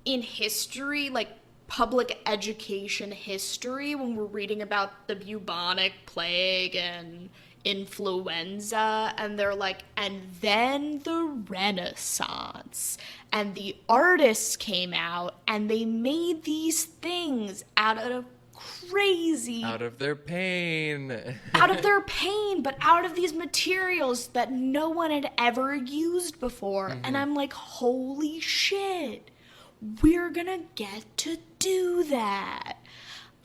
in history, like public education history, when we're reading about the bubonic plague and influenza, and they're like, and then the Renaissance, and the artists came out and they made these things out of crazy, out of their pain, but out of these materials that no one had ever used before. And I'm like, holy shit, we're gonna get to do that.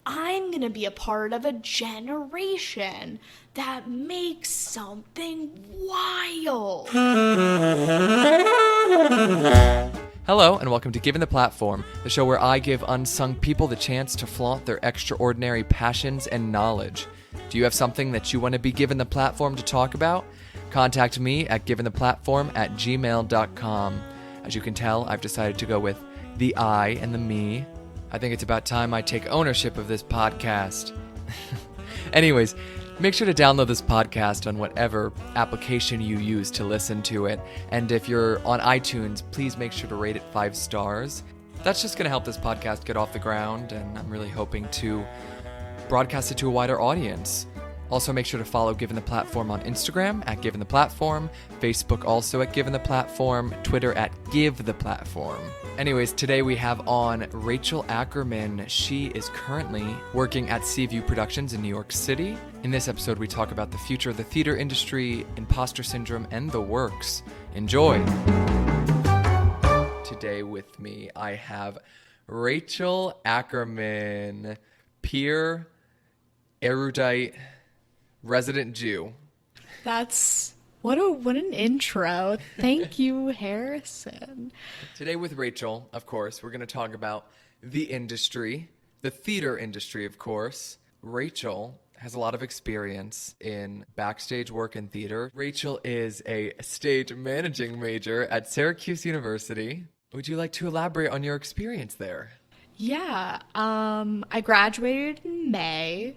I'm gonna be a part of a generation that makes something wild. Hello, and welcome to Given the Platform, the show where I give unsung people the chance to flaunt their extraordinary passions and knowledge. Do you have something that you want to be given the platform to talk about? Contact me at giventheplatform@gmail.com. As you can tell, I've decided to go with the I and the me. I think it's about time I take ownership of this podcast. Anyways, make sure to download this podcast on whatever application you use to listen to it. And if you're on iTunes, please make sure to rate it 5 stars. That's just going to help this podcast get off the ground, and I'm really hoping to broadcast it to a wider audience. Also, make sure to follow Given the Platform on Instagram at Given the Platform, Facebook also at Given the Platform, Twitter at Give the Platform. Anyways, today we have on Rachel Ackerman. She is currently working at Seaview Productions in New York City. In this episode, we talk about the future of the theater industry, imposter syndrome, and the works. Enjoy! Today with me, I have Rachel Ackerman, peer, erudite, resident Jew. That's what an intro. Thank you, Harrison. Today with Rachel, of course, we're going to talk about the industry, the theater industry, of course. Rachel has a lot of experience in backstage work in theater. Rachel is a stage managing major at Syracuse University. Would you like to elaborate on your experience there? Yeah, I graduated in May,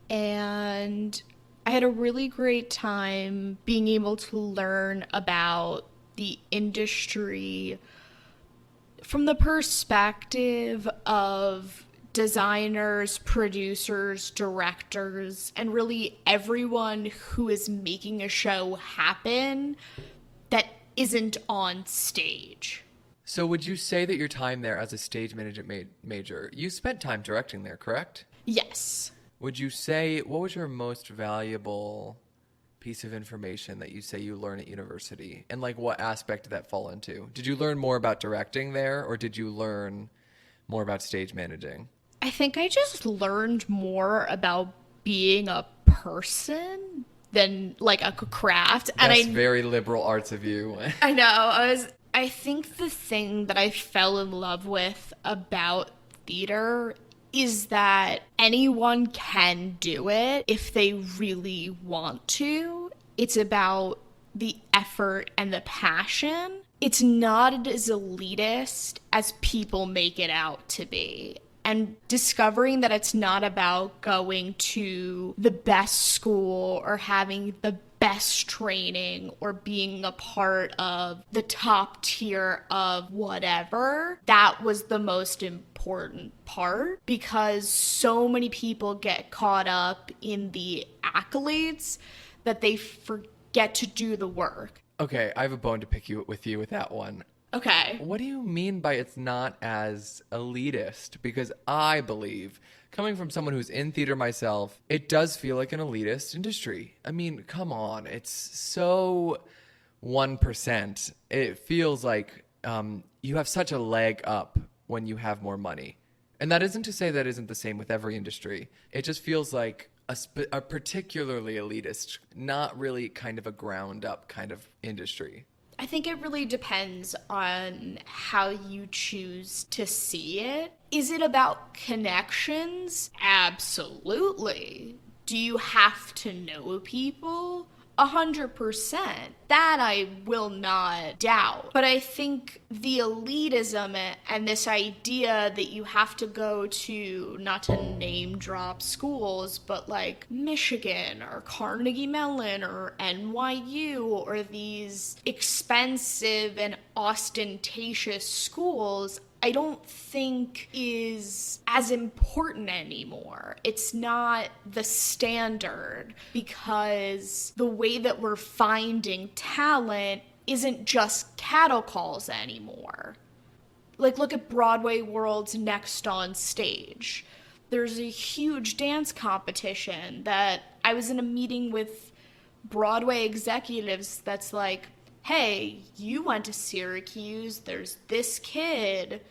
and I had a really great time being able to learn about the industry from the perspective of designers, producers, directors, and really everyone who is making a show happen that isn't on stage. So would you say that your time there as a stage management major, you spent time directing there, correct? Yes. Would you say, what was your most valuable piece of information that you say you learn at university? And like what aspect did that fall into? Did you learn more about directing there, or did you learn more about stage managing? I think I just learned more about being a person than like a craft. That's very liberal arts of you. I know. I think the thing that I fell in love with about theater is that anyone can do it if they really want to. It's about the effort and the passion. It's not as elitist as people make it out to be. And discovering that it's not about going to the best school or having the best training or being a part of the top tier of whatever, that was the most important part, because so many people get caught up in the accolades that they forget to do the work. Okay, I have a bone to pick with you with that one. Okay. What do you mean by it's not as elitist? Because I believe, coming from someone who's in theater myself, it does feel like an elitist industry. I mean, come on. It's so 1%. It feels like you have such a leg up when you have more money. And that isn't to say that isn't the same with every industry. It just feels like a particularly elitist, not really kind of a ground up kind of industry. I think it really depends on how you choose to see it. Is it about connections? Absolutely. Do you have to know people? 100%. That I will not doubt. But I think the elitism and this idea that you have to go to, not to name drop schools, but like Michigan or Carnegie Mellon or NYU or these expensive and ostentatious schools, I don't think is as important anymore. It's not the standard because the way that we're finding talent isn't just cattle calls anymore. Like, look at Broadway World's Next on Stage. There's a huge dance competition that I was in a meeting with Broadway executives that's like, hey, you went to Syracuse, there's this kid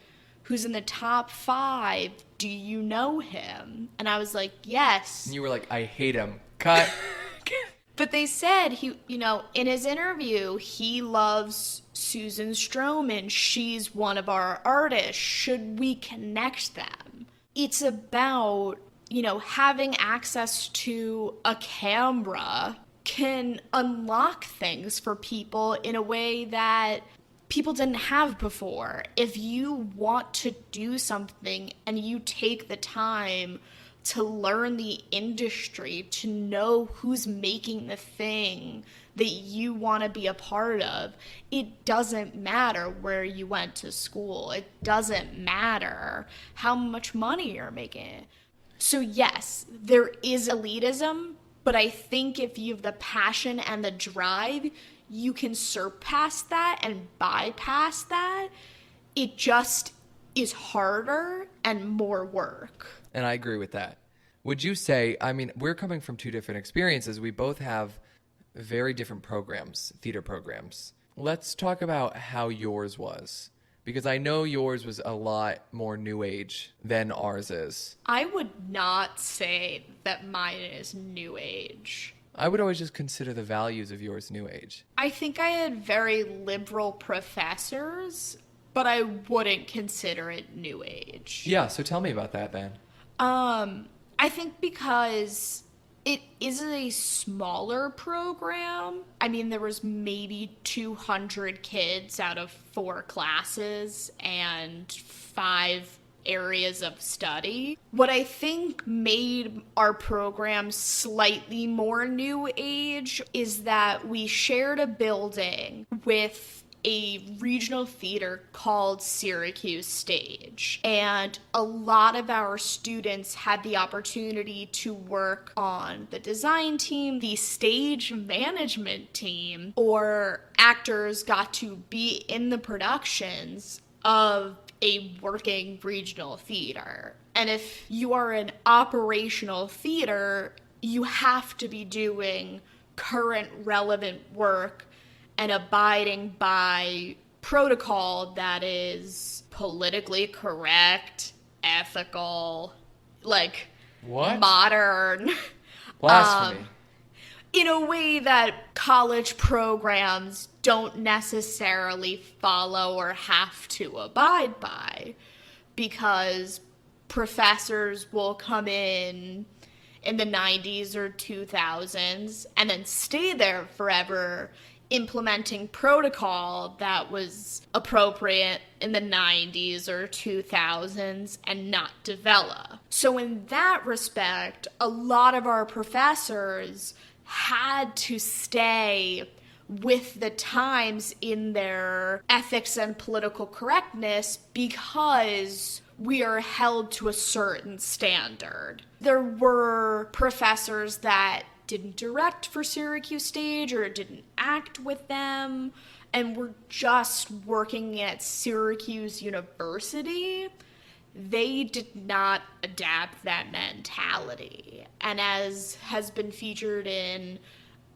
who's in the top 5, do you know him? And I was like, yes. And you were like, I hate him. Cut. But they said, in his interview, he loves Susan Stroman. She's one of our artists. Should we connect them? It's about, having access to a camera can unlock things for people in a way that people didn't have before. If you want to do something and you take the time to learn the industry, to know who's making the thing that you want to be a part of, it doesn't matter where you went to school. It doesn't matter how much money you're making. So yes, there is elitism, but I think if you have the passion and the drive, you can surpass that and bypass that. It just is harder and more work. And I agree with that. Would you say, we're coming from 2 different experiences. We both have very different programs, theater programs. Let's talk about how yours was. Because I know yours was a lot more new age than ours is. I would not say that mine is new age. I would always just consider the values of yours new age. I think I had very liberal professors, but I wouldn't consider it new age. Yeah, so tell me about that then. I think because it is a smaller program. There was maybe 200 kids out of 4 classes and 5 areas of study. What I think made our program slightly more new age is that we shared a building with a regional theater called Syracuse Stage. And a lot of our students had the opportunity to work on the design team, the stage management team, or actors got to be in the productions of a working regional theater. And if you are an operational theater, you have to be doing current relevant work and abiding by protocol that is politically correct, ethical, modern. Blasphemy. In a way that college programs don't necessarily follow or have to abide by, because professors will come in the 90s or 2000s and then stay there forever, implementing protocol that was appropriate in the 90s or 2000s and not develop. So in that respect, a lot of our professors had to stay with the times in their ethics and political correctness because we are held to a certain standard. There were professors that didn't direct for Syracuse Stage or didn't act with them and were just working at Syracuse University. They did not adapt that mentality. And as has been featured in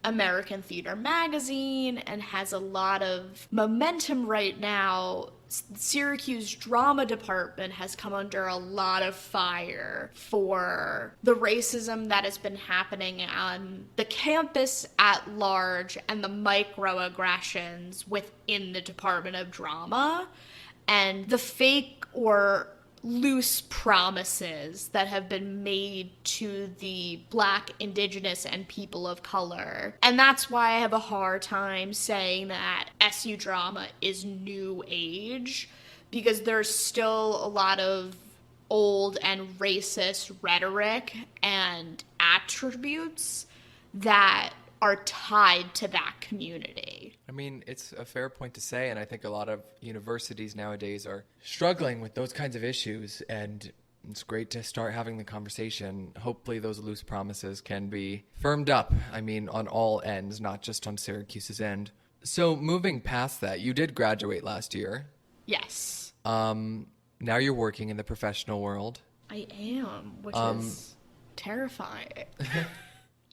American Theater Magazine and has a lot of momentum right now, Syracuse Drama Department has come under a lot of fire for the racism that has been happening on the campus at large and the microaggressions within the Department of Drama and the fake or loose promises that have been made to the Black, Indigenous, and people of color. And that's why I have a hard time saying that SU drama is new age, because there's still a lot of old and racist rhetoric and attributes that are tied to that community. I mean, it's a fair point to say, and I think a lot of universities nowadays are struggling with those kinds of issues, and it's great to start having the conversation. Hopefully those loose promises can be firmed up, I mean, on all ends, not just on Syracuse's end. So moving past that, you did graduate last year. Yes. Now you're working in the professional world. I am, which is terrifying.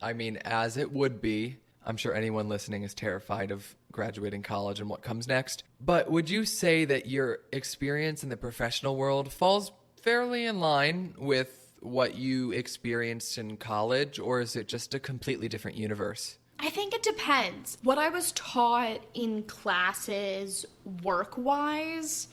I mean, as it would be. I'm sure anyone listening is terrified of graduating college and what comes next. But would you say that your experience in the professional world falls fairly in line with what you experienced in college, or is it just a completely different universe? I think it depends. What I was taught in classes work-wise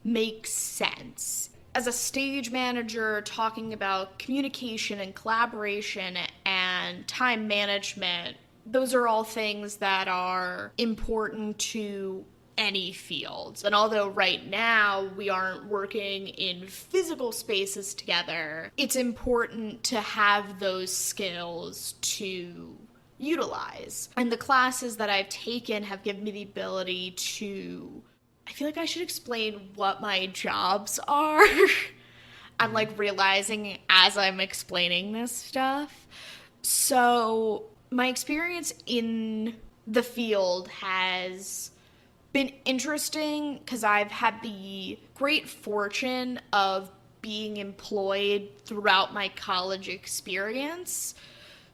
makes sense. As a stage manager, talking about communication and collaboration and time management, those are all things that are important to any field. And although right now we aren't working in physical spaces together, it's important to have those skills to utilize. And the classes that I've taken have given me the ability to, I feel like I should explain what my jobs are. I'm like realizing as I'm explaining this stuff. So my experience in the field has been interesting because I've had the great fortune of being employed throughout my college experience.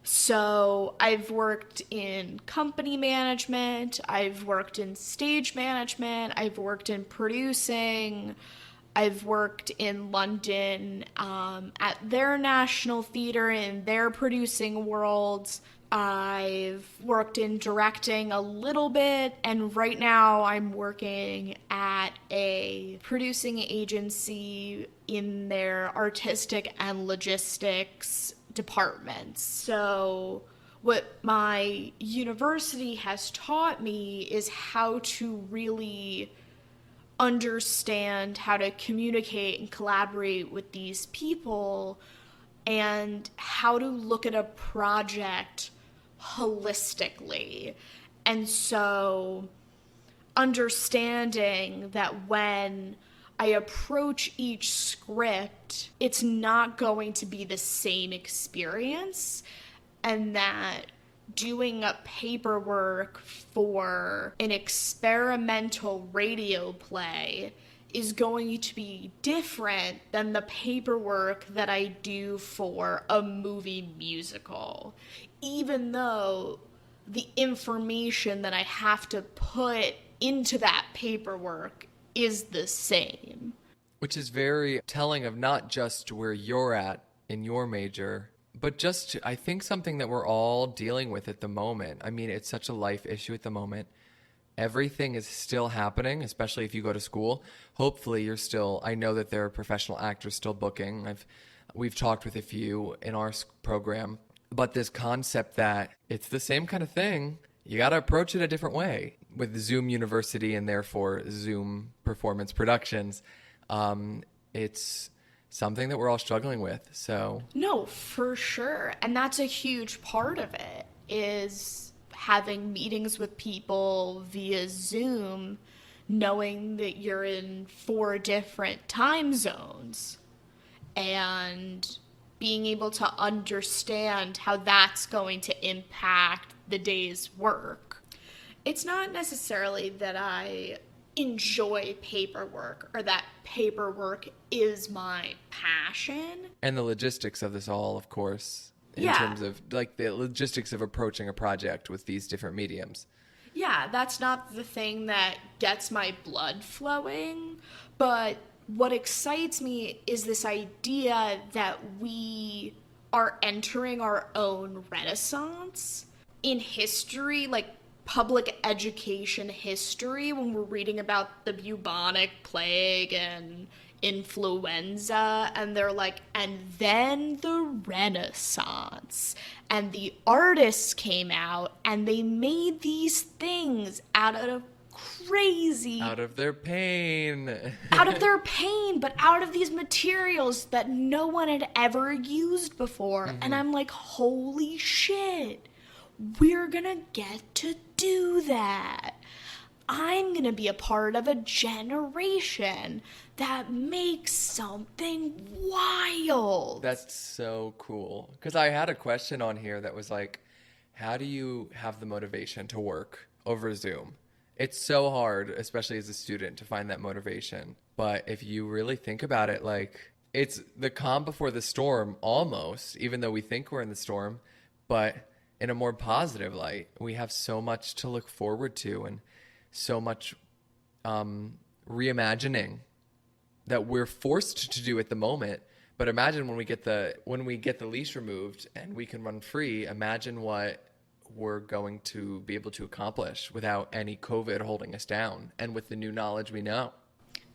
So I've worked in company management, I've worked in stage management, I've worked in producing, I've worked in London at their National Theatre in their producing worlds. I've worked in directing a little bit, and right now I'm working at a producing agency in their artistic and logistics departments. So what my university has taught me is how to really understand how to communicate and collaborate with these people and how to look at a project holistically. And so understanding that when I approach each script, it's not going to be the same experience, and that doing a paperwork for an experimental radio play is going to be different than the paperwork that I do for a movie musical, even though the information that I have to put into that paperwork is the same. Which is very telling of not just where you're at in your major, but just, I think, something that we're all dealing with at the moment. I mean, it's such a life issue at the moment. Everything is still happening, especially if you go to school. Hopefully you're still, I know that there are professional actors still booking. We've talked with a few in our program, but this concept that it's the same kind of thing, you got to approach it a different way. With Zoom University and therefore Zoom Performance Productions, it's something that we're all struggling with. So no, for sure. And that's a huge part of it, is having meetings with people via Zoom, knowing that you're in 4 different time zones, and being able to understand how that's going to impact the day's work. It's not necessarily that I enjoy paperwork or that paperwork is my passion. And the logistics of this all, of course, in terms of like the logistics of approaching a project with these different mediums. Yeah, that's not the thing that gets my blood flowing, but what excites me is this idea that we are entering our own renaissance in history, like public education history, when we're reading about the bubonic plague and influenza, and they're like, and then the Renaissance, and the artists came out and they made these things out of their pain, but out of these materials that no one had ever used before. Mm-hmm. And I'm like, holy shit, we're gonna get to do that. I'm gonna be a part of a generation that makes something wild. That's so cool. Because I had a question on here that was like, how do you have the motivation to work over Zoom? It's so hard, especially as a student, to find that motivation. But if you really think about it, like, it's the calm before the storm almost, even though we think we're in the storm, but in a more positive light. We have so much to look forward to and so much reimagining that we're forced to do at the moment. But imagine when we get the leash removed and we can run free, imagine what we're going to be able to accomplish without any COVID holding us down and with the new knowledge we know.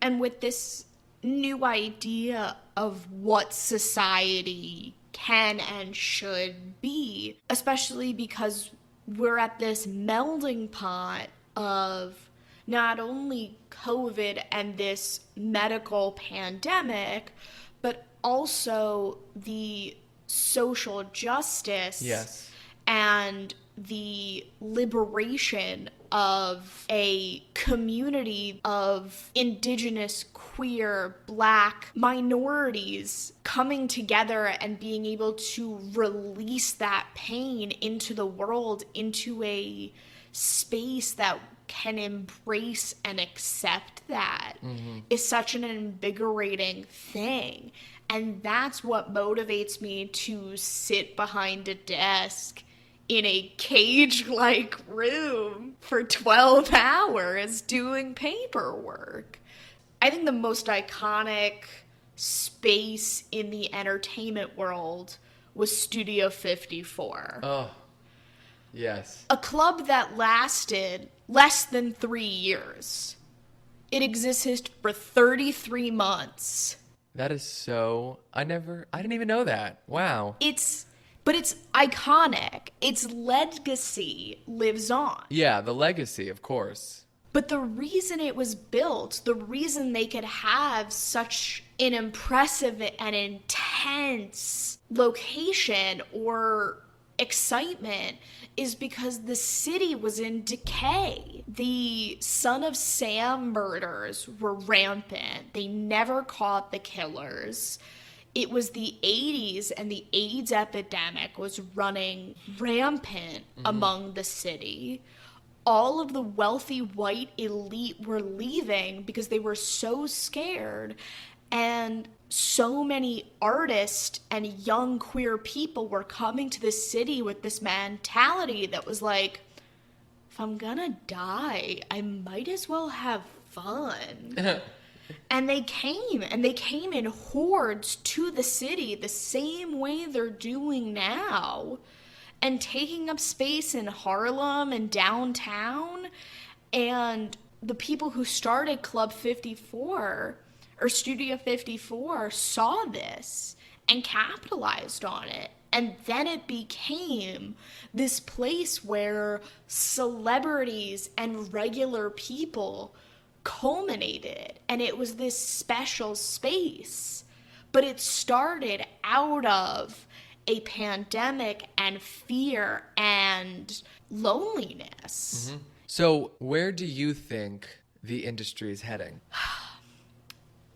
And with this new idea of what society can and should be, especially because we're at this melding pot of not only COVID and this medical pandemic, but also the social justice Yes. and the liberation of a community of indigenous, queer, black minorities coming together and being able to release that pain into the world, into a space that can embrace and accept that is such an invigorating thing. And that's what motivates me to sit behind a desk in a cage-like room for 12 hours doing paperwork. I think the most iconic space in the entertainment world was Studio 54. Oh, yes. A club that lasted less than 3 years. It existed for 33 months. That is so... I didn't even know that. Wow. But it's iconic. Its legacy lives on. Yeah, the legacy, of course. But the reason it was built, the reason they could have such an impressive and intense location or excitement is because the city was in decay. The Son of Sam murders were rampant. They never caught the killers. It was the 80s and the AIDS epidemic was running rampant among the city. All of the wealthy white elite were leaving because they were so scared. And so many artists and young queer people were coming to the city with this mentality that was like, if I'm gonna die, I might as well have fun. And they came in hordes to the city the same way they're doing now, and taking up space in Harlem and downtown. And the people who started Club 54 or Studio 54 saw this and capitalized on it. And then it became this place where celebrities and regular people culminated, and it was this special space. But it started out of a pandemic and fear and loneliness. Mm-hmm. So where do you think the industry is heading?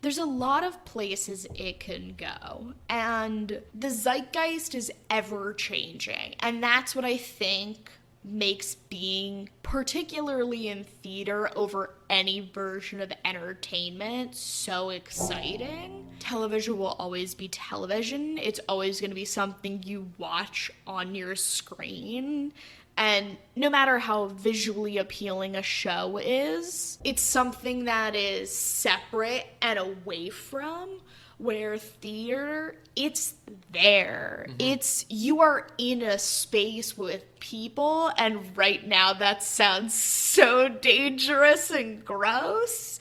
There's a lot of places it can go, and the zeitgeist is ever changing, and that's what I think makes being, particularly in theater, over any version of entertainment, so exciting. Television will always be television. It's always going to be something you watch on your screen. And no matter how visually appealing a show is, it's something that is separate and away from, where theater, it's there. It's, you are in a space with people, and right now that sounds so dangerous and gross,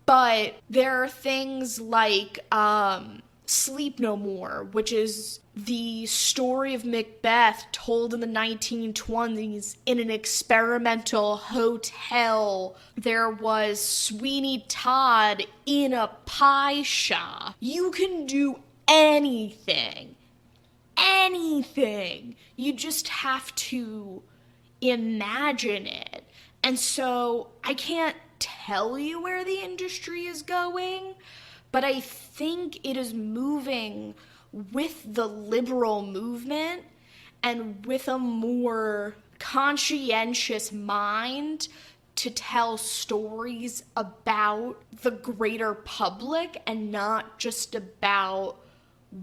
but there are things like Sleep No More, which is the story of Macbeth told in the 1920s in an experimental hotel. There was Sweeney Todd in a pie shop. You can do anything anything. You just have to imagine it. And so I can't tell you where the industry is going, but I think it is moving with the liberal movement and with a more conscientious mind to tell stories about the greater public and not just about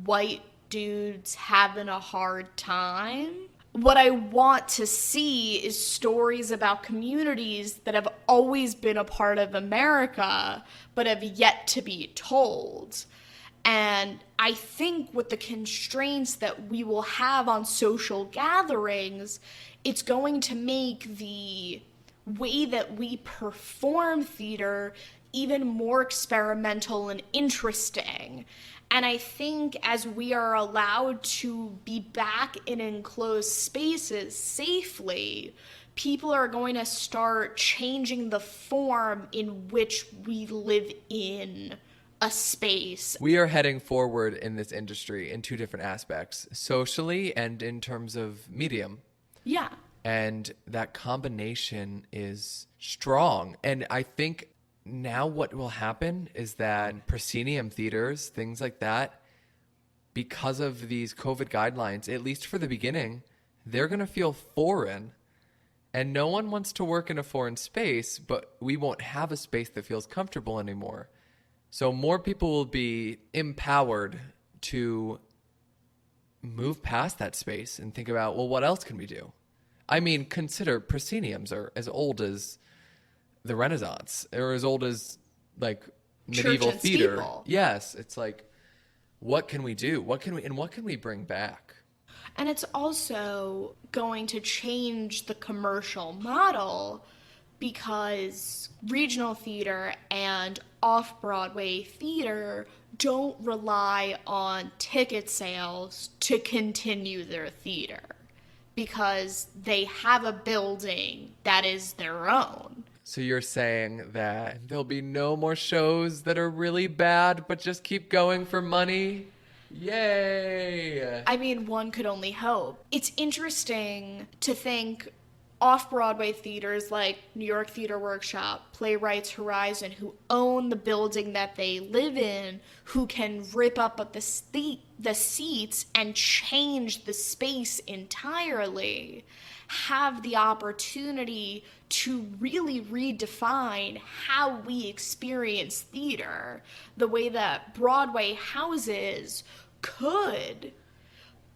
white dudes having a hard time. What I want to see is stories about communities that have always been a part of America but have yet to be told. And I think with the constraints that we will have on social gatherings, it's going to make the way that we perform theater even more experimental and interesting. And I think as we are allowed to be back in enclosed spaces safely, people are going to start changing the form in which we live in a space. We are heading forward in this industry in two different aspects, socially and in terms of medium. Yeah. And that combination is strong. And I think now what will happen is that proscenium theaters, things like that, because of these COVID guidelines, at least for the beginning, they're going to feel foreign. And no one wants to work in a foreign space, but we won't have a space that feels comfortable anymore. So more people will be empowered to move past that space and think about, well, what else can we do? I mean, consider prosceniums are as old as the Renaissance, or as old as like medieval theater. Steeple. Yes, it's like, what can we do? What can we bring back? And it's also going to change the commercial model because regional theater and off-Broadway theater don't rely on ticket sales to continue their theater because they have a building that is their own. So you're saying that there'll be no more shows that are really bad, but just keep going for money? Yay! I mean, one could only hope. It's interesting to think off-Broadway theaters like New York Theater Workshop, Playwrights Horizon, who own the building that they live in, who can rip up the seats and change the space entirely, have the opportunity to really redefine how we experience theater the way that Broadway houses could.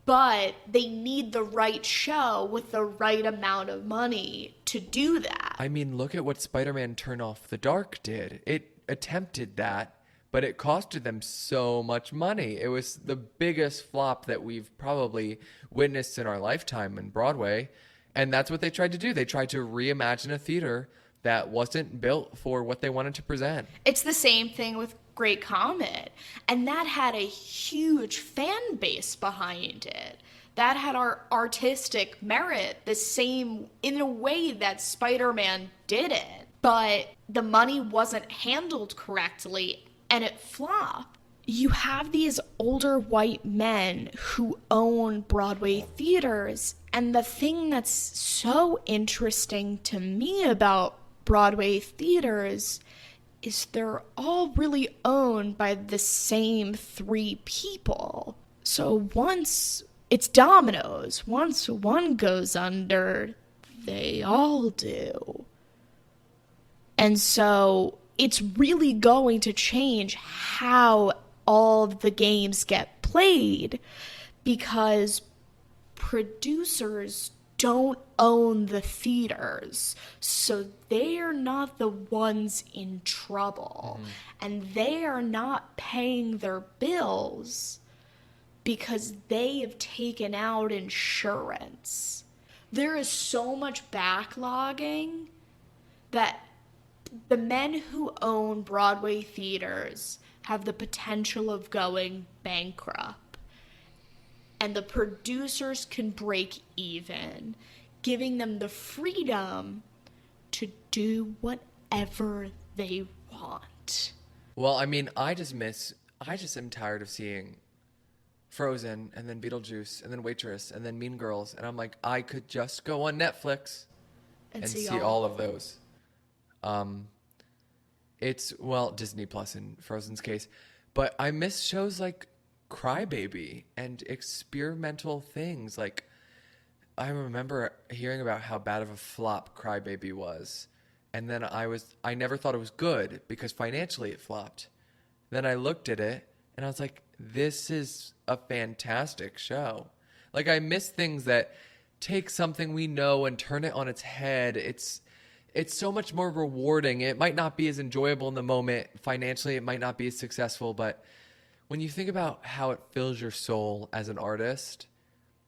But they need the right show with the right amount of money to do that. I mean, look at what Spider-Man Turn Off the Dark did. It attempted that, but it costed them so much money. It was the biggest flop that we've probably witnessed in our lifetime in Broadway. And that's what they tried to do. They tried to reimagine a theater that wasn't built for what they wanted to present. It's the same thing with Great Comet, and that had a huge fan base behind it. That had our artistic merit the same in a way that Spider-Man didn't, but the money wasn't handled correctly and it flopped. You have these older white men who own Broadway theaters, and the thing that's so interesting to me about Broadway theaters is they're all really owned by the same three people. So once it's dominoes, once one goes under, they all do. And so it's really going to change how all the games get played because producers don't own the theaters, so they're not the ones in trouble. And they are not paying their bills because they have taken out insurance. There is so much backlogging that the men who own Broadway theaters have the potential of going bankrupt. And the producers can break even, giving them the freedom to do whatever they want. Well, I mean, I just am tired of seeing Frozen, and then Beetlejuice, and then Waitress, and then Mean Girls, and I'm like, I could just go on Netflix and see all of those. It's, well, Disney Plus in Frozen's case, but I miss shows like Crybaby and experimental things. Like, I remember hearing about how bad of a flop Crybaby was, and then I never thought it was good because financially it flopped. Then I looked at it and I was like, this is a fantastic show. Like, I miss things that take something we know and turn it on its head. It's so much more rewarding. It might not be as enjoyable in the moment. Financially, it might not be as successful, but when you think about how it fills your soul as an artist,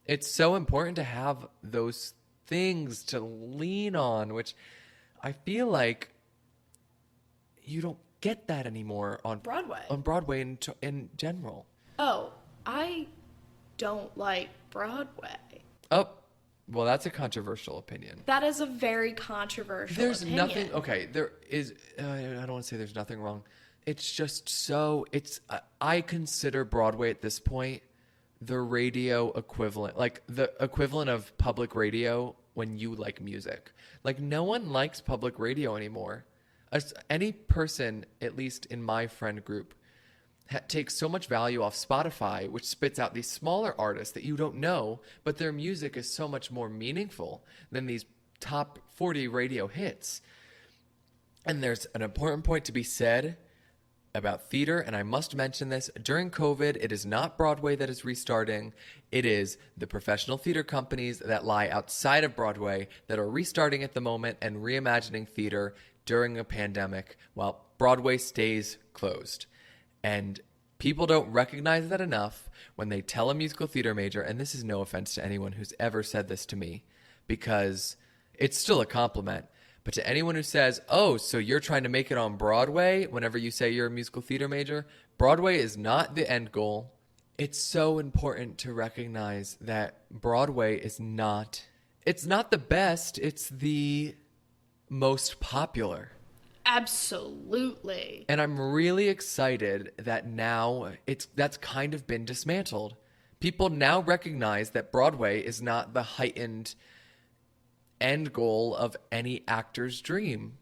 it's so important to have those things to lean on, which I feel like you don't get that anymore on Broadway. On Broadway in general. Oh, I don't like Broadway. Oh, well, that's a controversial opinion. That is a very controversial There's opinion. nothing, okay, there is, I don't want to say there's nothing wrong. It's just I consider Broadway at this point the radio equivalent, like the equivalent of public radio when you like music. Like, no one likes public radio anymore. Any person, at least in my friend group, takes so much value off Spotify, which spits out these smaller artists that you don't know, but their music is so much more meaningful than these top 40 radio hits. And there's an important point to be said about theater, and I must mention this. During COVID, it is not Broadway that is restarting. It is the professional theater companies that lie outside of Broadway that are restarting at the moment and reimagining theater during a pandemic while Broadway stays closed. And people don't recognize that enough when they tell a musical theater major, and this is no offense to anyone who's ever said this to me, because it's still a compliment. But to anyone who says, oh, so you're trying to make it on Broadway whenever you say you're a musical theater major, Broadway is not the end goal. It's so important to recognize that Broadway is it's not the best, it's the most popular. Absolutely. And I'm really excited that now that's kind of been dismantled. People now recognize that Broadway is not the heightened end goal of any actor's dream.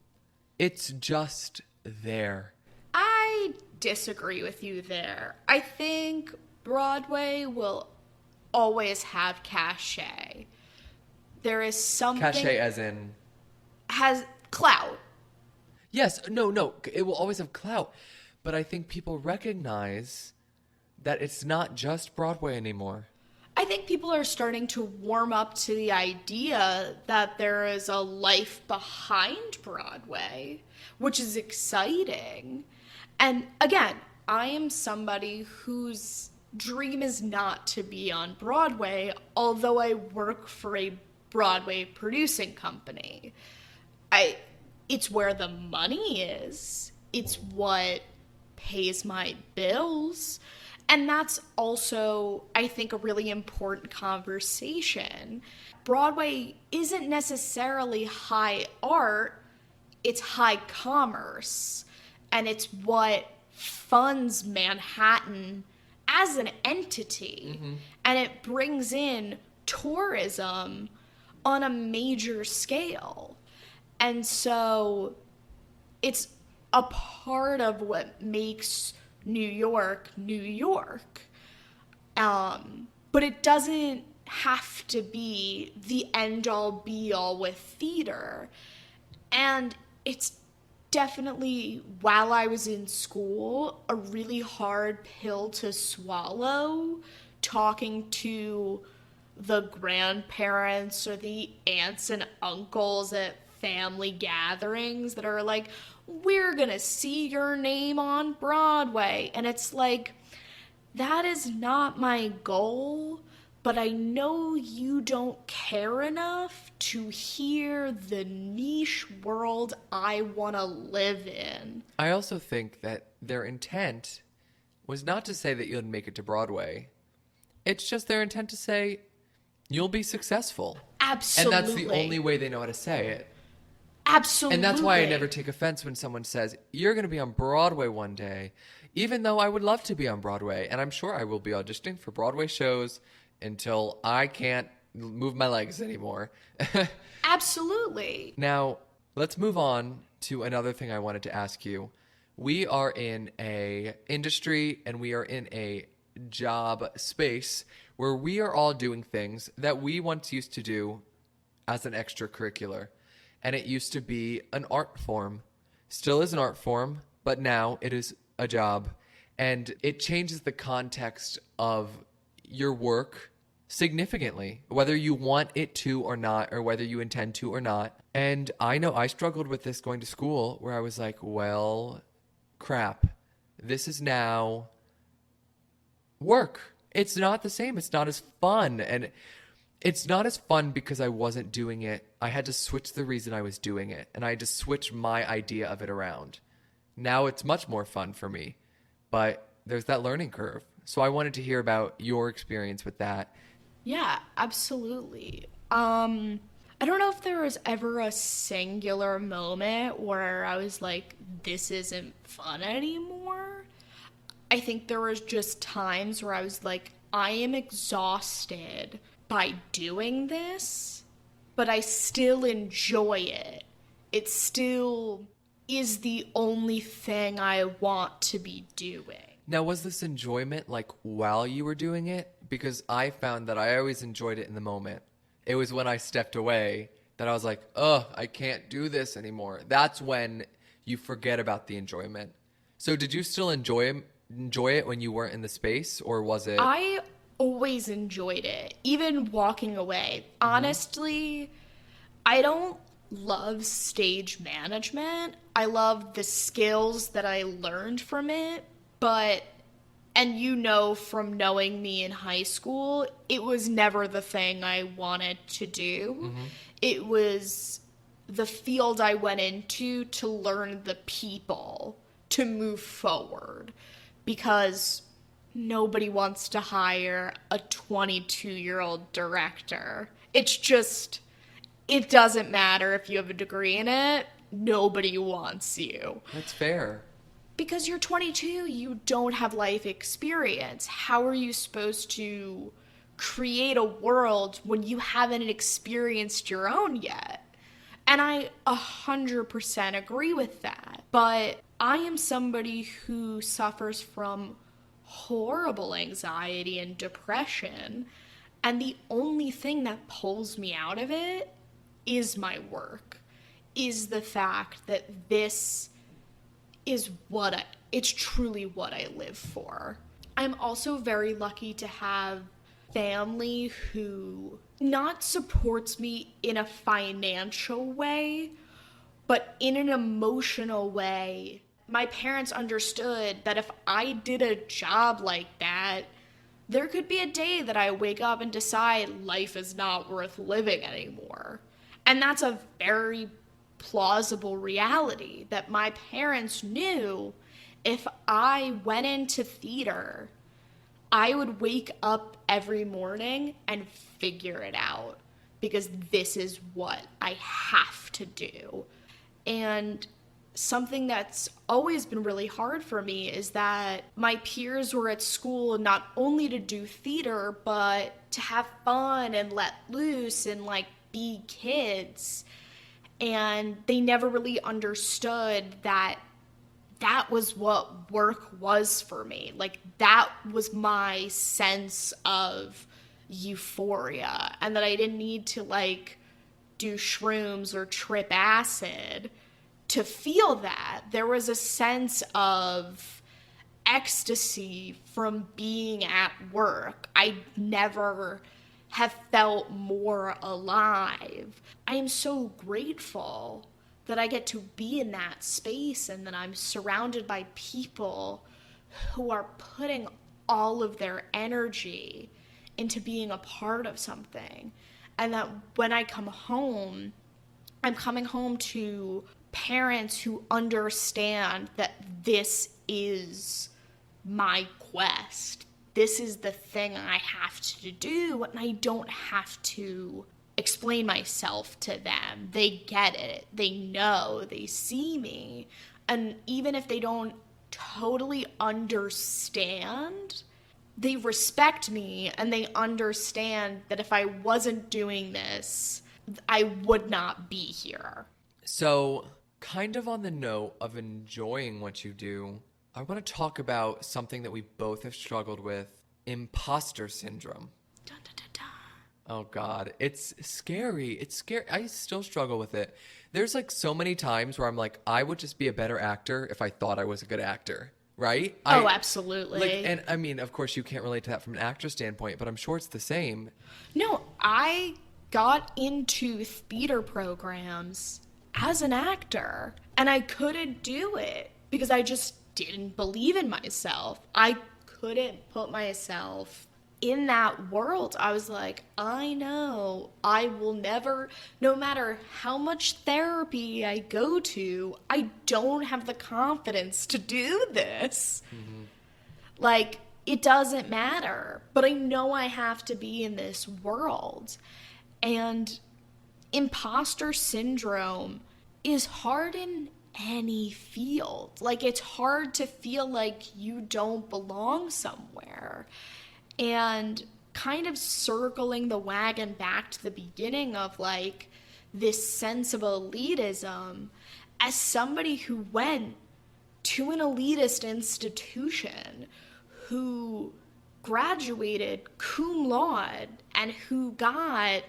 It's just there. I disagree with you there. I think Broadway will always have cachet. There is something... Cachet as in... has clout. Yes, no, it will always have clout. But I think people recognize that it's not just Broadway anymore. I think people are starting to warm up to the idea that there is a life behind Broadway, which is exciting. And again, I am somebody whose dream is not to be on Broadway, although I work for a Broadway producing company. It's where the money is. It's what pays my bills. And that's also, I think, a really important conversation. Broadway isn't necessarily high art, it's high commerce. And it's what funds Manhattan as an entity. Mm-hmm. And it brings in tourism on a major scale. And so it's a part of what makes New York, New York. But it doesn't have to be the end-all, be-all with theater. And it's definitely, while I was in school, a really hard pill to swallow, talking to the grandparents or the aunts and uncles at family gatherings that are like, we're gonna see your name on Broadway. And it's like, that is not my goal, but I know you don't care enough to hear the niche world I want to live in. I also think that their intent was not to say that you'll make it to Broadway. It's just their intent to say you'll be successful. Absolutely. And that's the only way they know how to say it. Absolutely. And that's why I never take offense when someone says, you're going to be on Broadway one day, even though I would love to be on Broadway. And I'm sure I will be auditioning for Broadway shows until I can't move my legs anymore. Absolutely. Now, let's move on to another thing I wanted to ask you. We are in a industry and we are in a job space where we are all doing things that we once used to do as an extracurricular. And it used to be an art form. Still is an art form, but now it is a job. And it changes the context of your work significantly, whether you want it to or not, or whether you intend to or not. And I know I struggled with this going to school, where I was like, well, crap, this is now work. It's not the same. It's not as fun. And it's not as fun because I wasn't doing it. I had to switch the reason I was doing it, and I had to switch my idea of it around. Now it's much more fun for me, but there's that learning curve. So I wanted to hear about your experience with that. Yeah, absolutely. I don't know if there was ever a singular moment where I was like, this isn't fun anymore. I think there was just times where I was like, I am exhausted by doing this, but I still enjoy it. It still is the only thing I want to be doing. Now, was this enjoyment like while you were doing it? Because I found that I always enjoyed it in the moment. It was when I stepped away that I was like, oh, I can't do this anymore. That's when you forget about the enjoyment. So did you still enjoy it when you weren't in the space, or was it? I always enjoyed it, even walking away. Honestly, I don't love stage management. I love the skills that I learned from it, but, and you know from knowing me in high school, it was never the thing I wanted to do. It was the field I went into to learn the people, to move forward, because nobody wants to hire a 22-year-old director. It's just, it doesn't matter if you have a degree in it. Nobody wants you. That's fair. Because you're 22, you don't have life experience. How are you supposed to create a world when you haven't experienced your own yet? And I 100% agree with that. But I am somebody who suffers from horrible anxiety and depression, and the only thing that pulls me out of it is my work, is the fact that this is it's truly what I live for. I'm also very lucky to have family who not supports me in a financial way, but in an emotional way. My parents understood that if I did a job like that, there could be a day that I wake up and decide life is not worth living anymore. And that's a very plausible reality that my parents knew if I went into theater, I would wake up every morning and figure it out, because this is what I have to do. And something that's always been really hard for me is that my peers were at school not only to do theater, but to have fun and let loose and like be kids. And they never really understood that that was what work was for me. Like, that was my sense of euphoria, and that I didn't need to like do shrooms or trip acid to feel that. There was a sense of ecstasy from being at work. I never have felt more alive. I am so grateful that I get to be in that space, and that I'm surrounded by people who are putting all of their energy into being a part of something. And that when I come home, I'm coming home to parents who understand that this is my quest. This is the thing I have to do, and I don't have to explain myself to them. They get it. They know. They see me. And even if they don't totally understand, they respect me and they understand that if I wasn't doing this, I would not be here. So, kind of on the note of enjoying what you do, I want to talk about something that we both have struggled with, imposter syndrome. Dun, dun, dun, dun. Oh God, it's scary. It's scary. I still struggle with it. There's like so many times where I'm like, I would just be a better actor if I thought I was a good actor, right? Oh, absolutely. And I mean, of course, you can't relate to that from an actor standpoint, but I'm sure it's the same. No, I got into theater programs as an actor, and I couldn't do it because I just didn't believe in myself. I couldn't put myself in that world. I was like, I know I will never, no matter how much therapy I go to, I don't have the confidence to do this. Mm-hmm. Like, it doesn't matter, but I know I have to be in this world. And imposter syndrome is hard in any field. Like, it's hard to feel like you don't belong somewhere. And kind of circling the wagon back to the beginning of like this sense of elitism, as somebody who went to an elitist institution, who graduated cum laude and who got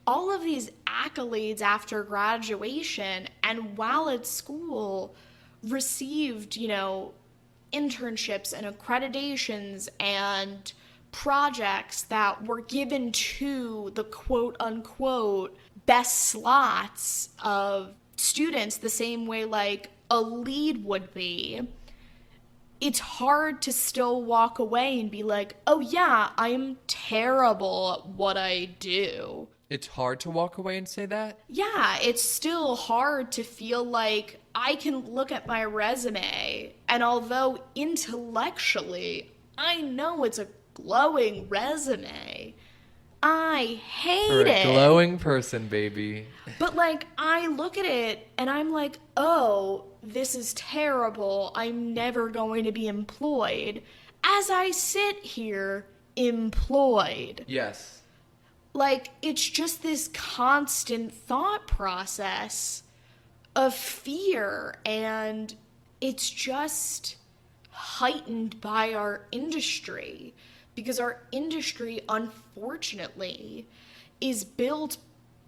all of these accolades after graduation, and while at school received, internships and accreditations and projects that were given to the quote unquote best slots of students, the same way like a lead would be, it's hard to still walk away and be like, oh yeah, I'm terrible at what I do. It's hard to walk away and say that? Yeah, it's still hard to feel like I can look at my resume, and although intellectually I know it's a glowing resume, I hate it. Glowing person, baby. But like, I look at it and I'm like, oh, this is terrible. I'm never going to be employed. As I sit here, employed. Yes. Like, it's just this constant thought process of fear, and it's just heightened by our industry, because our industry, unfortunately, is built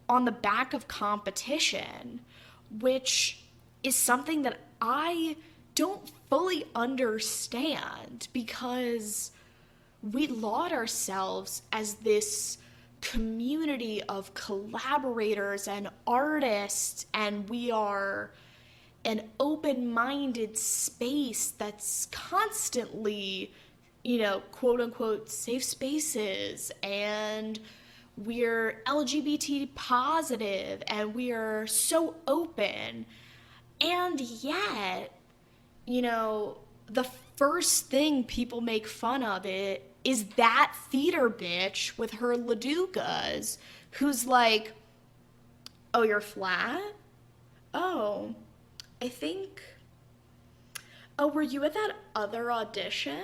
on the back of competition, which is something that I don't fully understand, because we laud ourselves as this community of collaborators and artists, and we are an open-minded space that's constantly, quote unquote safe spaces, and we're LGBT positive, and we are so open. And yet, the first thing people make fun of it is that theater bitch with her Laducas, who's like, oh, you're flat? Oh, were you at that other audition?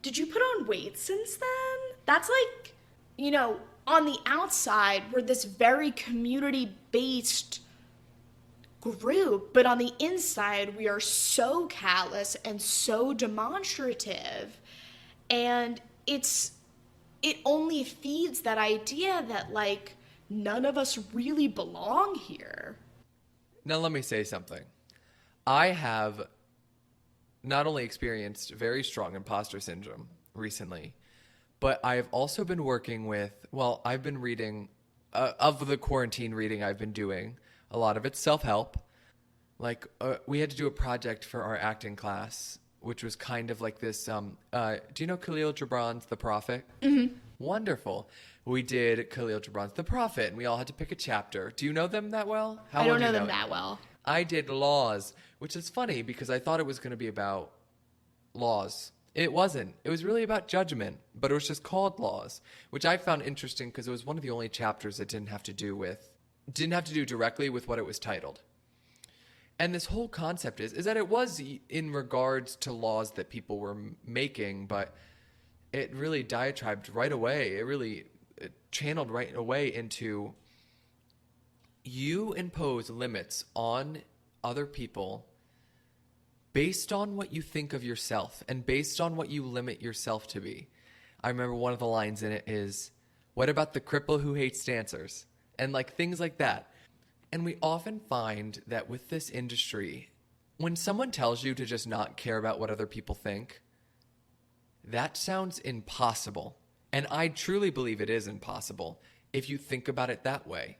Did you put on weight since then? That's like, on the outside, we're this very community-based group, but on the inside, we are so callous and so demonstrative. And it only feeds that idea that, like, none of us really belong here. Now, let me say something. I have not only experienced very strong imposter syndrome recently, but I have also been working with, I've been reading, of the quarantine reading I've been doing, a lot of it's self-help. Like, we had to do a project for our acting class, which was kind of like this, do you know Khalil Gibran's The Prophet? Mm-hmm. Wonderful. We did Khalil Gibran's The Prophet, and we all had to pick a chapter. Do you know them that well? I don't know them that well. I did laws, which is funny because I thought it was going to be about laws. It wasn't. It was really about judgment, but it was just called laws, which I found interesting because it was one of the only chapters that didn't have to do directly with what it was titled. And this whole concept is that it was in regards to laws that people were making, but it really diatribed right away. It channeled right away into you impose limits on other people based on what you think of yourself and based on what you limit yourself to be. I remember one of the lines in it is, "What about the cripple who hates dancers?" And like things like that. And we often find that with this industry, when someone tells you to just not care about what other people think, that sounds impossible. And I truly believe it is impossible if you think about it that way.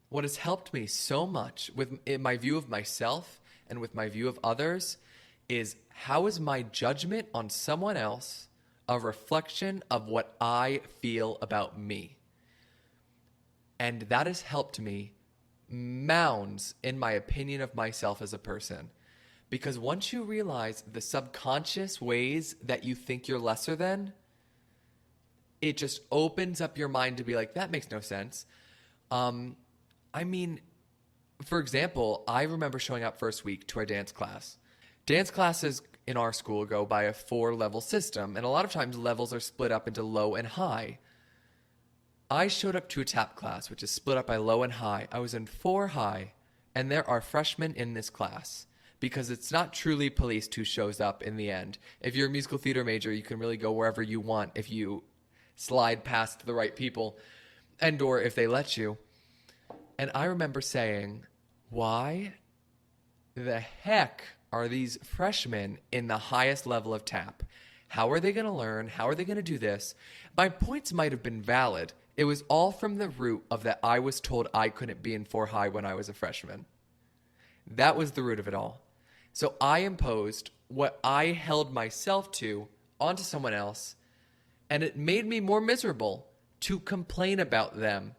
What has helped me so much in my view of myself and with my view of others is, how is my judgment on someone else a reflection of what I feel about me? And that has helped me mounds in my opinion of myself as a person. Because once you realize the subconscious ways that you think you're lesser than, it just opens up your mind to be like, that makes no sense. For example, I remember showing up first week to our dance class. Dance classes in our school go by a 4-level system, and a lot of times levels are split up into low and high. I showed up to a tap class, which is split up by low and high. I was in 4 high, and there are freshmen in this class, because it's not truly policed who shows up in the end. If you're a musical theater major, you can really go wherever you want if you slide past the right people, and or if they let you. And I remember saying, why the heck are these freshmen in the highest level of tap? How are they going to learn? How are they going to do this? My points might have been valid. It was all from the root of that I was told I couldn't be in 4 high when I was a freshman. That was the root of it all. So I imposed what I held myself to onto someone else, and it made me more miserable to complain about them.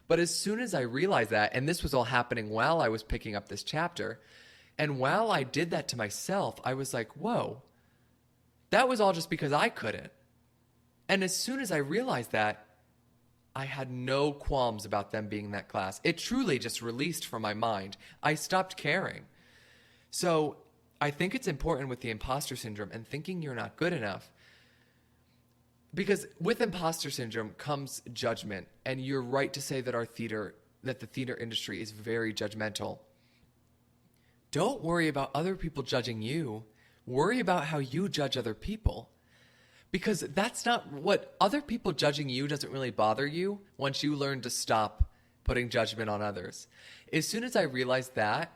But as soon as I realized that, and this was all happening while I was picking up this chapter, and while I did that to myself, I was like, whoa, that was all just because I couldn't. And as soon as I realized that, I had no qualms about them being in that class. It truly just released from my mind. I stopped caring. So I think it's important with the imposter syndrome and thinking you're not good enough. Because with imposter syndrome comes judgment, and you're right to say that the theater industry is very judgmental. Don't worry about other people judging you. Worry about how you judge other people. Because that's not what other people judging you doesn't really bother you once you learn to stop putting judgment on others. As soon as I realized that,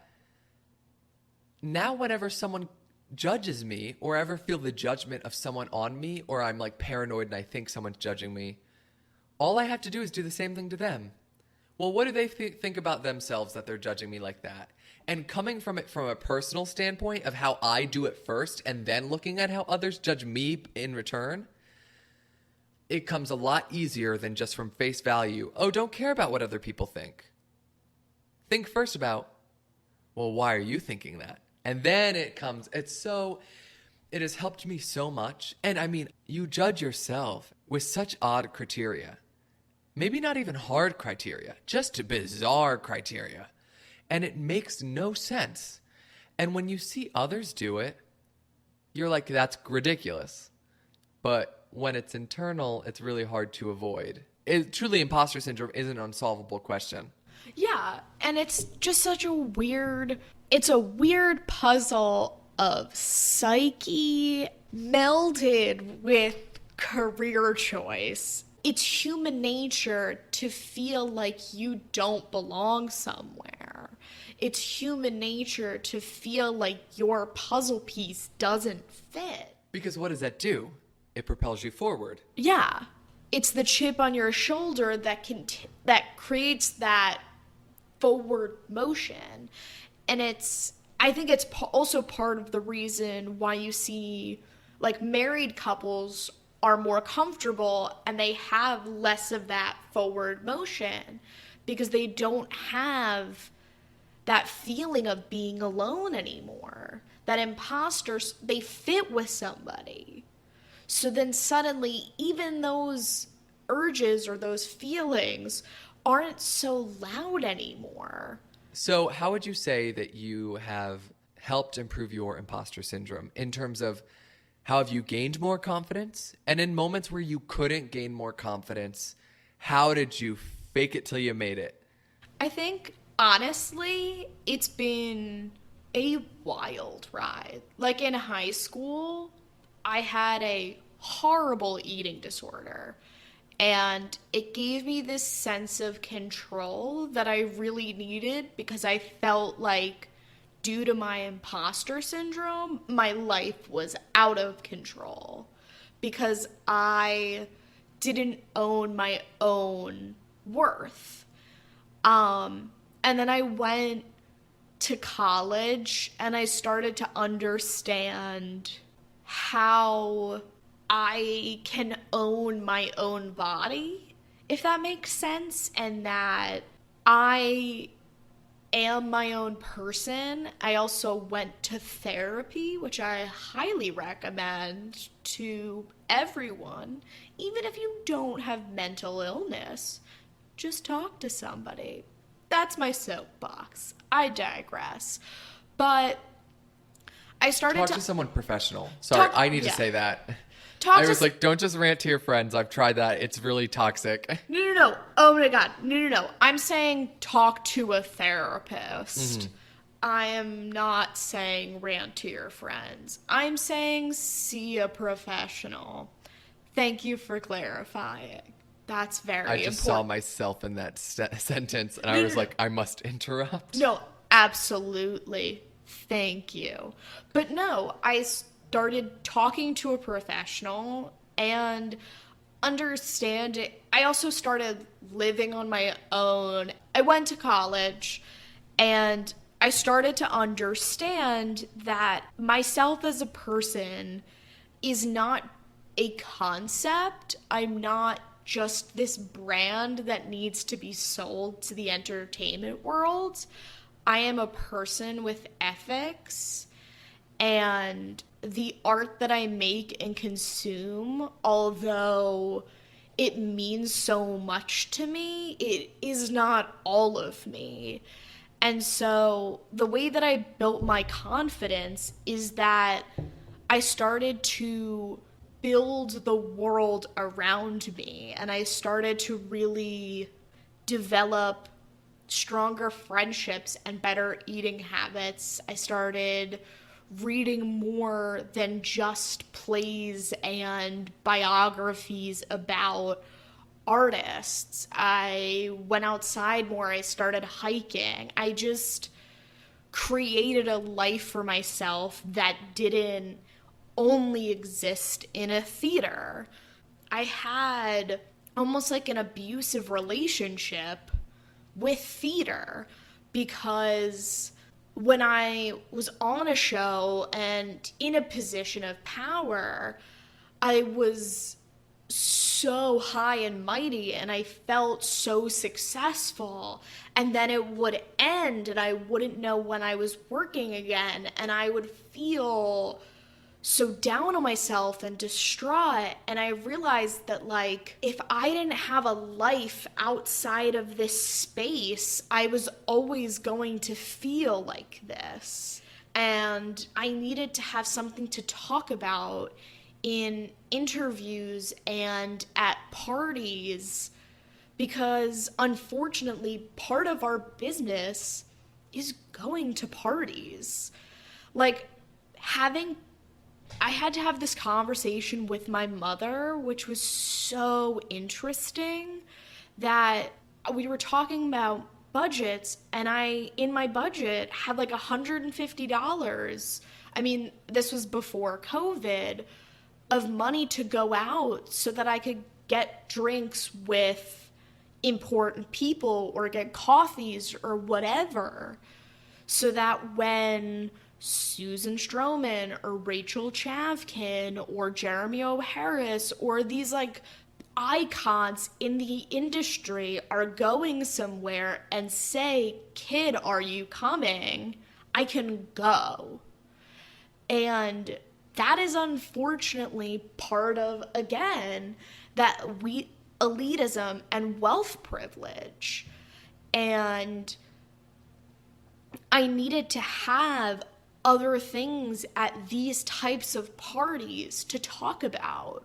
now whenever someone judges me or ever feel the judgment of someone on me, or I'm like paranoid and I think someone's judging me, all I have to do is do the same thing to them. Well, what do they think about themselves that they're judging me like that? And coming from it from a personal standpoint of how I do it first and then looking at how others judge me in return, it comes a lot easier than just from face value. Oh, don't care about what other people think. Think first about, well, why are you thinking that? And then it has helped me so much. And I mean, you judge yourself with such odd criteria. Maybe not even hard criteria, just bizarre criteria. And it makes no sense. And when you see others do it, you're like, that's ridiculous. But when it's internal, it's really hard to avoid. Truly, imposter syndrome is an unsolvable question. Yeah, and it's just such a weird puzzle of psyche melded with career choice. It's human nature to feel like you don't belong somewhere. It's human nature to feel like your puzzle piece doesn't fit. Because what does that do? It propels you forward. Yeah. It's the chip on your shoulder that creates that forward motion. And I think it's also part of the reason why you see like married couples are more comfortable and they have less of that forward motion because they don't have that feeling of being alone anymore. That imposters, they fit with somebody. So then suddenly, even those urges or those feelings aren't so loud anymore. So, how would you say that you have helped improve your imposter syndrome in terms of how have you gained more confidence? And in moments where you couldn't gain more confidence, how did you fake it till you made it? I think, honestly, it's been a wild ride. Like in high school, I had a horrible eating disorder. And it gave me this sense of control that I really needed because I felt like, due to my imposter syndrome, my life was out of control because I didn't own my own worth. And then I went to college and I started to understand how I can own my own body, if that makes sense, and that I am my own person. I also went to therapy, which I highly recommend to everyone, even if you don't have mental illness. Just talk to somebody. That's my soapbox. I digress. But I started Talk to someone professional. Sorry, I need to say that. I was like, don't just rant to your friends. I've tried that. It's really toxic. No. Oh my God. No. I'm saying talk to a therapist. Mm-hmm. I am not saying rant to your friends. I'm saying see a professional. Thank you for clarifying. That's very important. I just saw myself in that sentence, and I was like, I must interrupt. No, absolutely. Thank you. But no, I started talking to a professional and understanding. I also started living on my own. I went to college and I started to understand that myself as a person is not a concept. I'm not just this brand that needs to be sold to the entertainment world. I am a person with ethics, and the art that I make and consume, although it means so much to me, it is not all of me. And so the way that I built my confidence is that I started to build the world around me, and I started to really develop stronger friendships and better eating habits. I started reading more than just plays and biographies about artists. I went outside more. I started hiking. I just created a life for myself that didn't only exist in a theater. I had almost like an abusive relationship with theater because when I was on a show and in a position of power, I was so high and mighty and I felt so successful, and then it would end and I wouldn't know when I was working again, and I would feel so down on myself and distraught. And I realized that, like, if I didn't have a life outside of this space, I was always going to feel like this. And I needed to have something to talk about in interviews and at parties, because unfortunately part of our business is going to parties. Like, I had to have this conversation with my mother, which was so interesting, that we were talking about budgets, and in my budget, had like $150. I mean, this was before COVID, of money to go out so that I could get drinks with important people or get coffees or whatever, so that when Susan Stroman or Rachel Chavkin or Jeremy O'Harris or these like icons in the industry are going somewhere and say, "Kid, are you coming?" I can go. And that is unfortunately part of, again, that elitism and wealth privilege. And I needed to have other things at these types of parties to talk about,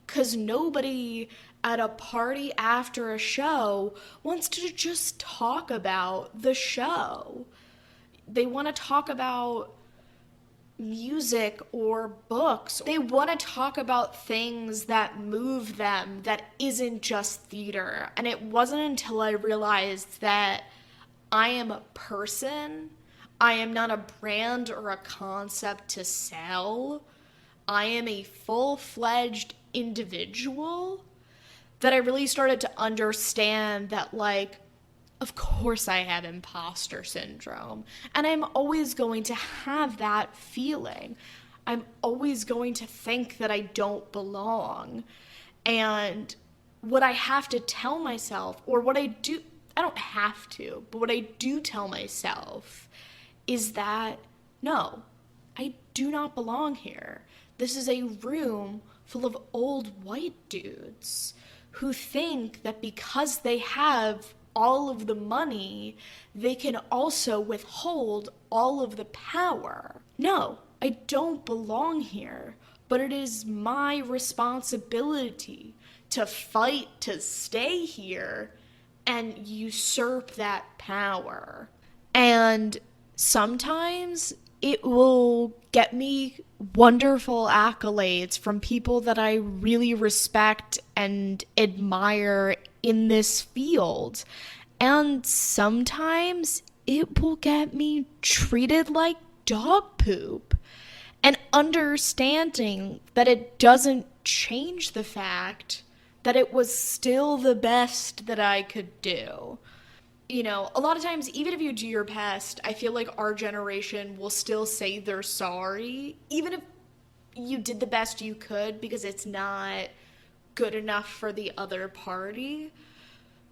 because nobody at a party after a show wants to just talk about the show. They want to talk about music or books. They want to talk about things that move them that isn't just theater. And it wasn't until I realized that I am a person. I am not a brand or a concept to sell. I am a full-fledged individual, that I really started to understand that, like, of course I have imposter syndrome, and I'm always going to have that feeling. I'm always going to think that I don't belong. And what I have to tell myself, or what I do, I don't have to, but what I do tell myself is that, no, I do not belong here. This is a room full of old white dudes who think that because they have all of the money, they can also withhold all of the power. No, I don't belong here, but it is my responsibility to fight to stay here and usurp that power. And sometimes it will get me wonderful accolades from people that I really respect and admire in this field. And sometimes it will get me treated like dog poop. And understanding that it doesn't change the fact that it was still the best that I could do. You know, a lot of times, even if you do your best, I feel like our generation will still say they're sorry, even if you did the best you could, because it's not good enough for the other party.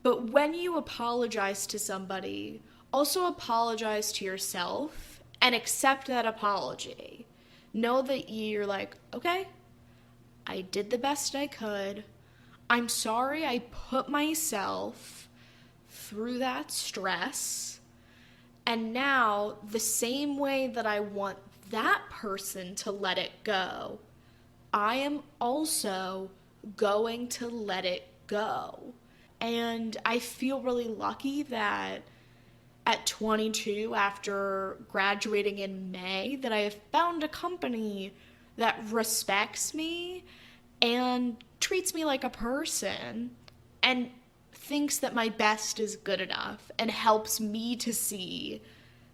But when you apologize to somebody, also apologize to yourself and accept that apology. Know that you're like, okay, I did the best I could. I'm sorry I put myself through that stress, and now the same way that I want that person to let it go, I am also going to let it go. And I feel really lucky that at 22, after graduating in May, that I have found a company that respects me and treats me like a person and thinks that my best is good enough and helps me to see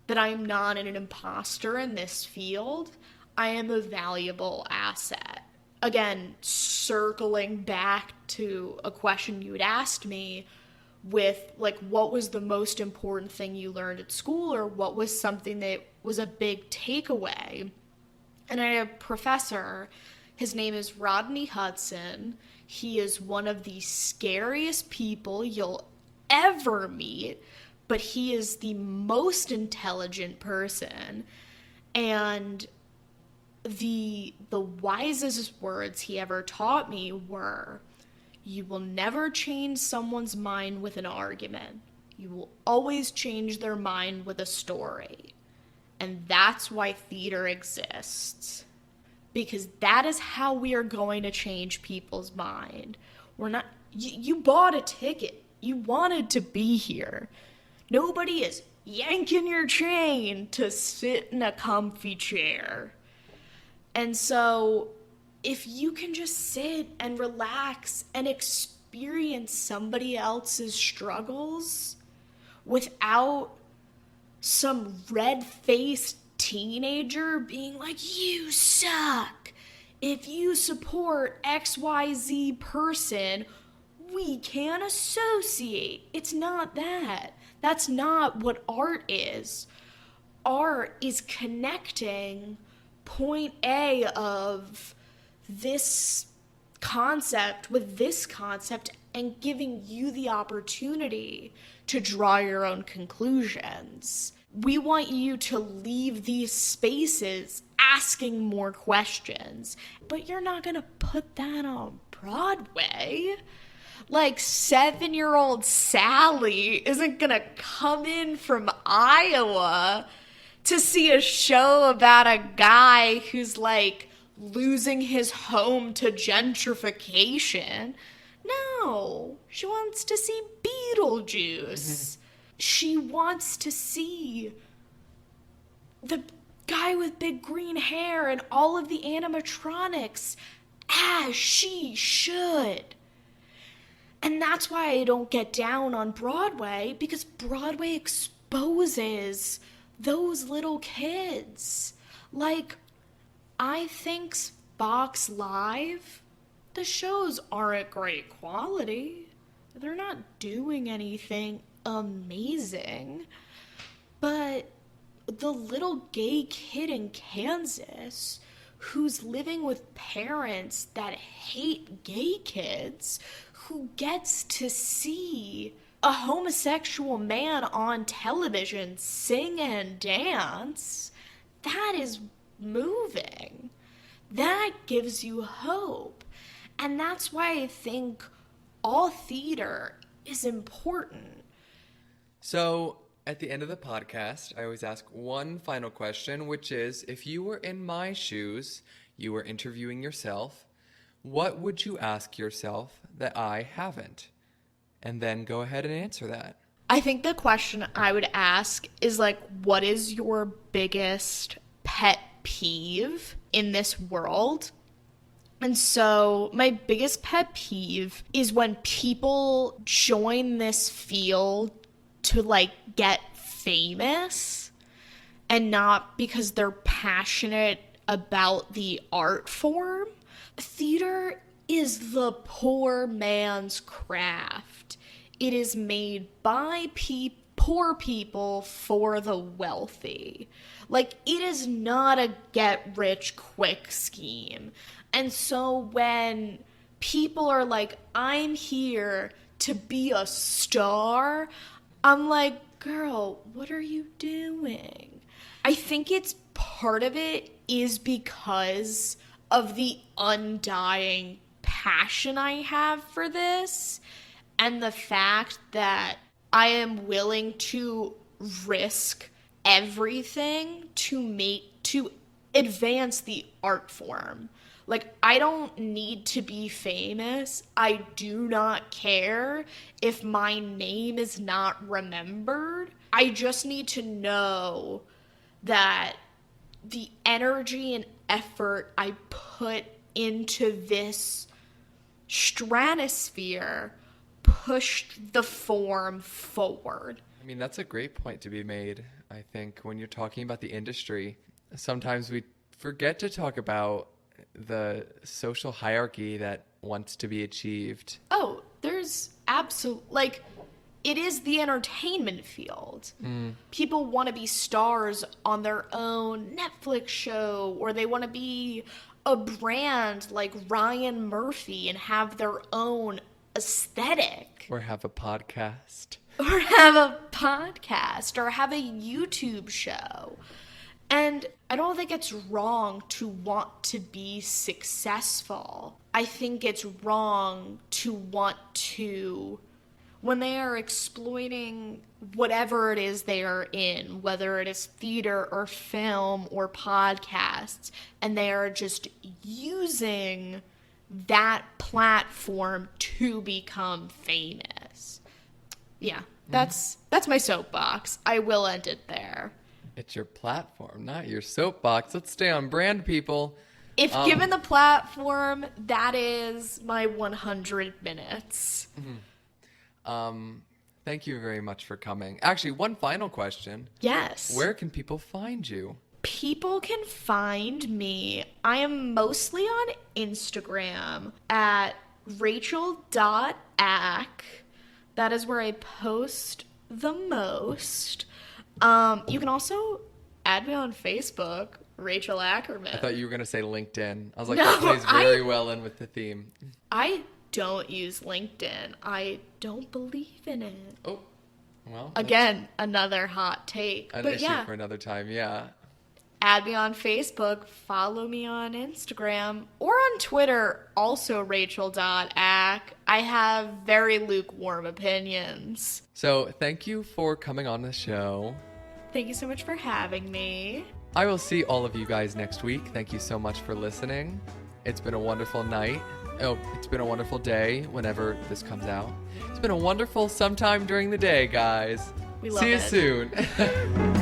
that I'm not an imposter in this field. I am a valuable asset. Again, circling back to a question you had asked me with, like, what was the most important thing you learned at school, or what was something that was a big takeaway? And I had a professor, his name is Rodney Hudson. He is one of the scariest people you'll ever meet, but he is the most intelligent person. And the wisest words he ever taught me were, you will never change someone's mind with an argument. You will always change their mind with a story. And that's why theater exists. Because that is how we are going to change people's mind. We're not, you bought a ticket. You wanted to be here. Nobody is yanking your chain to sit in a comfy chair. And so if you can just sit and relax and experience somebody else's struggles without some red-faced teenager being like, you suck. If you support XYZ person, we can't associate. It's not that. That's not what art is. Art is connecting point A of this concept with this concept and giving you the opportunity to draw your own conclusions. We want you to leave these spaces asking more questions. But you're not going to put that on Broadway. Like, 7-year-old Sally isn't going to come in from Iowa to see a show about a guy who's, like, losing his home to gentrification. No, she wants to see Beetlejuice. She wants to see the guy with big green hair and all of the animatronics as she should. And that's why I don't get down on Broadway, because Broadway exposes those little kids. Like, I think Box Live, the shows aren't great quality. They're not doing anything amazing. But the little gay kid in Kansas who's living with parents that hate gay kids, who gets to see a homosexual man on television sing and dance, that is moving. That gives you hope. And that's why I think all theater is important. So, at the end of the podcast, I always ask one final question, which is, if you were in my shoes, you were interviewing yourself, what would you ask yourself that I haven't? And then go ahead and answer that. I think the question I would ask is, like, what is your biggest pet peeve in this world? And so my biggest pet peeve is when people join this field to, like, get famous and not because they're passionate about the art form. Theater is the poor man's craft. It is made by poor people for the wealthy. Like, it is not a get-rich-quick scheme. And so when people are like, I'm here to be a star, I'm like, girl, what are you doing? I think it's part of it is because of the undying passion I have for this, and the fact that I am willing to risk everything to advance the art form. Like, I don't need to be famous. I do not care if my name is not remembered. I just need to know that the energy and effort I put into this stratosphere pushed the form forward. I mean, that's a great point to be made. I think when you're talking about the industry, sometimes we forget to talk about the social hierarchy that wants to be achieved. Oh, there's like, it is the entertainment field. People want to be stars on their own Netflix show, or they want to be a brand like Ryan Murphy and have their own aesthetic. Or have a podcast. Or have a podcast, or have a YouTube show. And I don't think it's wrong to want to be successful. I think it's wrong to want to, when they are exploiting whatever it is they are in, whether it is theater or film or podcasts, and they are just using that platform to become famous. Yeah, that's my soapbox. I will end it there. It's your platform, not your soapbox. Let's stay on brand, people. If given the platform, that is my 100 minutes. Thank you very much for coming. Actually, one final question. Yes. Where can people find you? People can find me. I am mostly on Instagram at rachel.ack. That is where I post the most. You can also add me on Facebook, Rachel Ackerman. I thought you were going to say LinkedIn. I was like, No, that plays very well in with the theme. I don't use LinkedIn. I don't believe in it. Oh, well. Again, another hot take. An but issue yeah, for another time, yeah. Add me on Facebook, follow me on Instagram, or on Twitter, also Rachel.ack. I have very lukewarm opinions. So thank you for coming on the show. Thank you so much for having me. I will see all of you guys next week. Thank you so much for listening. It's been a wonderful night. Oh, it's been a wonderful day whenever this comes out. It's been a wonderful sometime during the day, guys. We love See you it. soon.